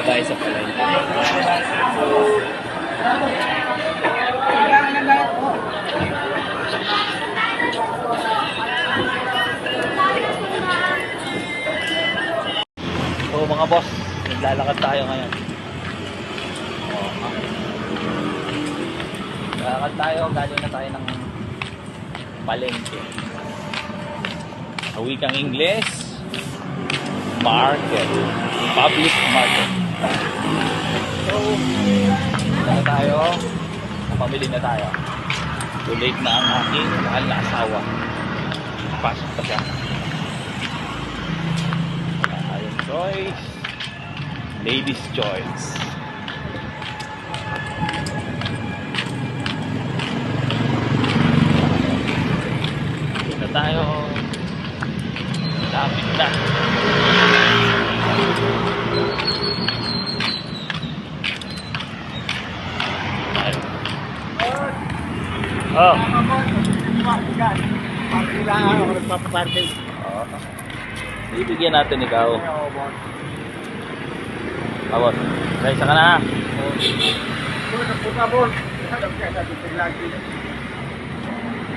tayo sa palengke. So mga boss, naglalakad tayo ngayon. Naglalakad tayo, galing na tayo ng palengke. Sa wikang Ingles, market, public market. So, na tayo, pamili na tayo. Too late na ang aking mahal na asawa. Pasok pa siya. Ayun, choice. Ladies' choice. Dito na tayo. Lapit na. Oh. Kailangan ako nagpapaparty. Oh. Ibigyan natin ikaw. Abot. Guys, saka na.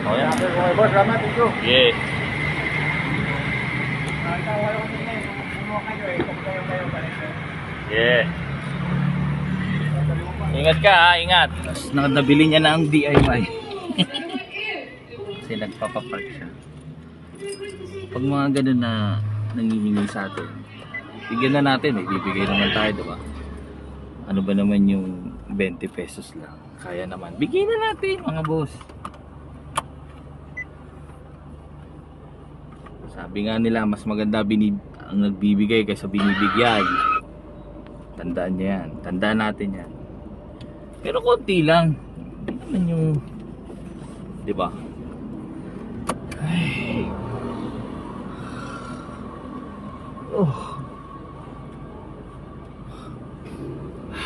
Oh, yan. Yeah. Yeah. Ingat ka ha, ingat. Nabili niya na ang DIY. Kasi nagpapapark siya. Pag mga ganun na nangihingi sa atin, bigyan na natin, bibigay naman tayo, diba? Ano ba naman yung 20 pesos lang? Kaya naman, bigyan na natin mga boss. Sabi nga nila, mas maganda ang nagbibigay kaysa binibigyan. Tandaan niya yan, tandaan natin yan. Pero konti lang, hindi naman yung, diba? Ay. Oh.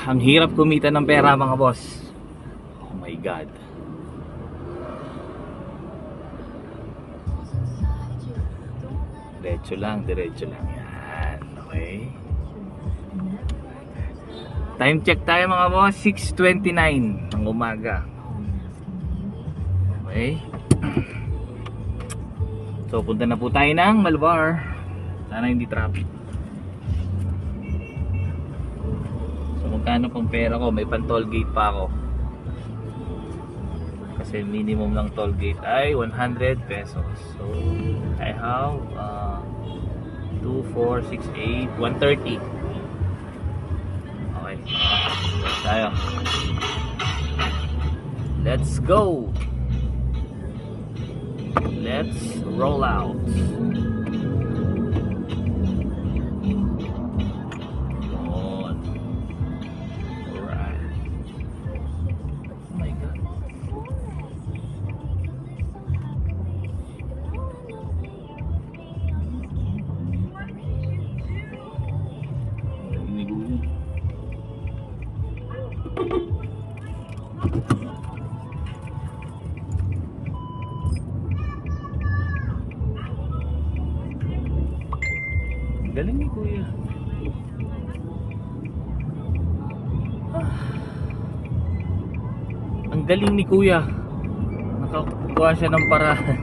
Ang hirap kumita ng pera mga boss. Oh my God. Diretso lang yan. Okay. Time check tayo mga boss, 6:29 ng umaga. Okay. So punta na po tayo ng Malbar. Sana hindi traffic. So magkano pang pera ko? May pan toll gate pa ako. Kasi minimum ng toll gate ay 100 pesos. So I have 2, 4, 6, 8, 130. Okay. Tayo. Let's go. Let's roll out. Galing ni Kuya. Ang galing ni Kuya. Nakakuha siya ng paraan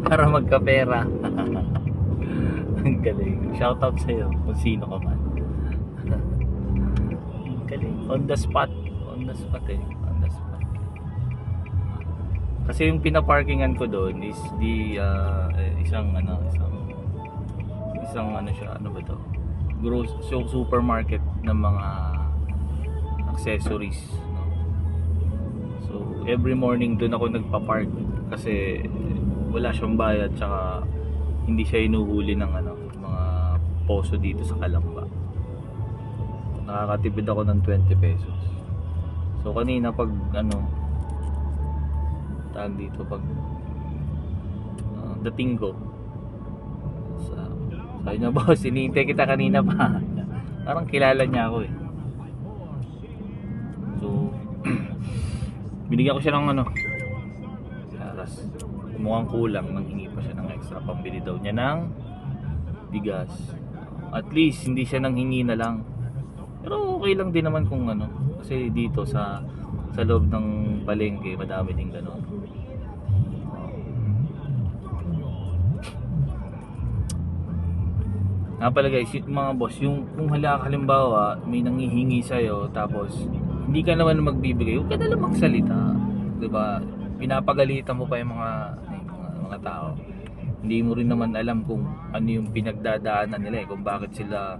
para magkapera. Ang galing. Shoutout sa iyo kung sino ka man. Ang galing. On the spot. On the spot eh. On the spot. Kasi yung pinaparkingan ko doon is isang siya, ano ba to? Supermarket ng mga accessories, no? So every morning doon ako nagpa-park kasi wala siyang bayad, tsaka hindi siya inuhuli ng mga poso dito sa Calamba. Nakakatipid ako ng 20 pesos. So kanina pag tawag dito, pag dating ko sabi niya, boss, hinihintay kita kanina pa. Parang kilala niya ako eh. So binigyan ko siya ng tapos mukhang kulang, nanghingi pa siya ng extra pambili daw niya ng bigas. At least hindi siya nanghingi na lang. Pero okay lang din naman kung ano, kasi dito sa loob ng palengke madami din gano'n. Nga pala guys, yung mga boss, yung kung halimbawa may nanghihingi sa'yo tapos hindi ka naman magbibigay, huwag ka na lang magsalita, 'di ba? Pinapagalitan mo pa yung mga tao. Hindi mo rin naman alam kung ano yung pinagdadaanan nila kung bakit sila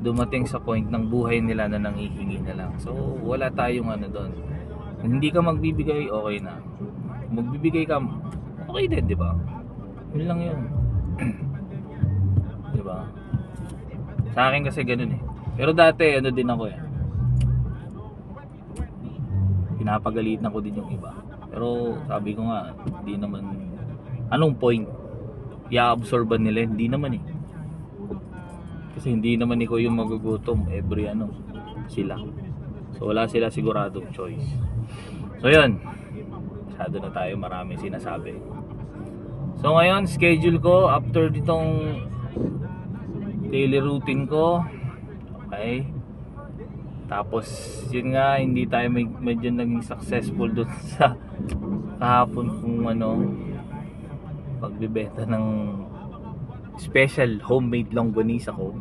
dumating sa point ng buhay nila na nanghihingi na lang. So wala tayong ano doon. Kung hindi ka magbibigay, okay na. Kung magbibigay ka, okay din, 'di ba? Yun lang yun. 'Di ba? Sa akin kasi ganun eh. Pero dati ano din ako eh. Pinapagalitan ko din yung iba. Pero sabi ko nga, hindi naman, anong point? I-absorban nila, hindi naman eh. Kasi hindi naman ikaw yung magugutom every sila. So wala sila siguradong choice. So yun, masyado na tayo, maraming sinasabi. So ngayon, schedule ko after ditong daily routine ko. Okay. Tapos yun nga, hindi tayo medyo naging successful doon sa kahapon kung pagbibenta ng special homemade longganisa ko.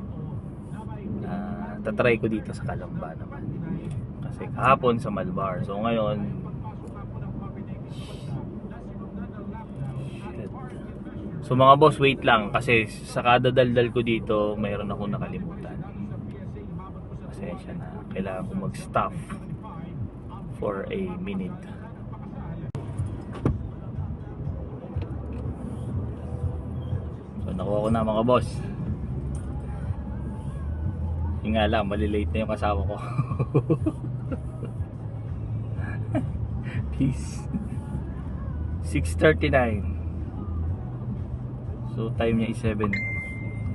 Tatry ko dito sa Calamba naman. Kasi kahapon sa Malbar. So ngayon, so mga boss, wait lang kasi sa kada daldal ko dito mayroon akong nakalimutan. Pasensya na, kailangan ko mag-stop for a minute. So nakuha ko na mga boss. Yung nga lang, malilate na yung kasama ko. Peace. 6:39. So time niya is 7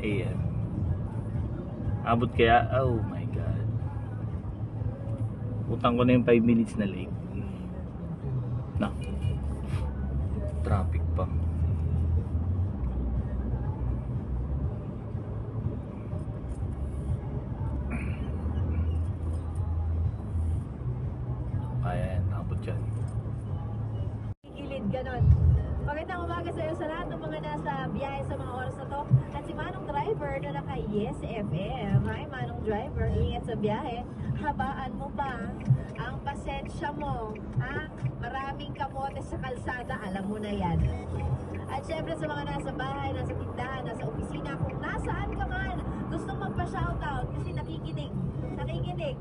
AM. Abot kaya? Oh my god. Utang ko na yung 5 minutes na late. Na. Traffic pa. Kaya yan, abot yan. Gilid, ganon. Magandang umaga sa iyo sa lahat ng mga nasa biyahe sa mga oras na to. At si Manong Driver na naka Yes FM. Hi Manong Driver, ingat sa biyahe. Habaan mo ba ang pasensya mo? Ha? Maraming kamote sa kalsada, alam mo na yan. At syempre sa mga nasa bahay, nasa tindahan, nasa opisina, kung nasaan ka man, gustong magpa-shoutout kasi nakikinig.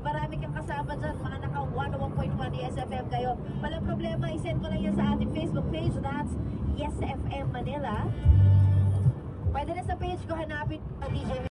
Marami kang kasama dyan, mga naka 101.1 Yes FM kayo. Walang problema, isend mo lang yan sa ating Facebook page. That's Yes FM Manila. Pwede na sa page ko hanapin DJ